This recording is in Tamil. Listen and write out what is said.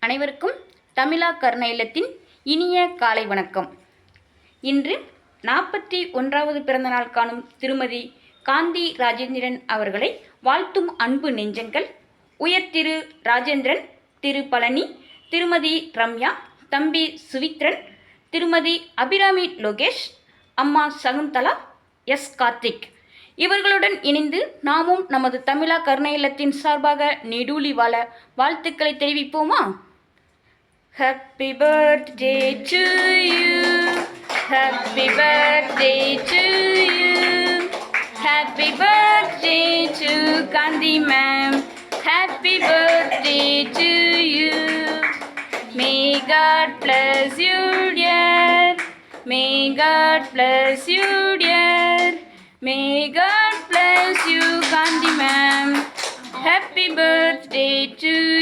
அனைவருக்கும் தமிழா கருணை இல்லத்தின் இனிய காலை வணக்கம். இன்று 41வது பிறந்தநாள் காணும் திருமதி காந்தி ராஜேந்திரன் அவர்களை வாழ்த்தும் அன்பு நெஞ்சங்கள். உயர் திரு ராஜேந்திரன், திரு பழனி, திருமதி ரம்யா, தம்பி சுவித்ரன், திருமதி அபிராமி லோகேஷ், அம்மா சகுந்தலா, எஸ் கார்த்திக் இவர்களுடன் இணைந்து நாமும் நமது தமிழா கருணை இல்லத்தின் சார்பாக நெடூழி வாழ வாழ்த்துக்களை தெரிவிப்போமா? Happy birthday to you. Happy birthday to you. Happy birthday to Gandhi ma'am. Happy birthday to you. May God bless you dear. May God bless you dear. May God bless you Gandhi ma'am. Happy birthday to you.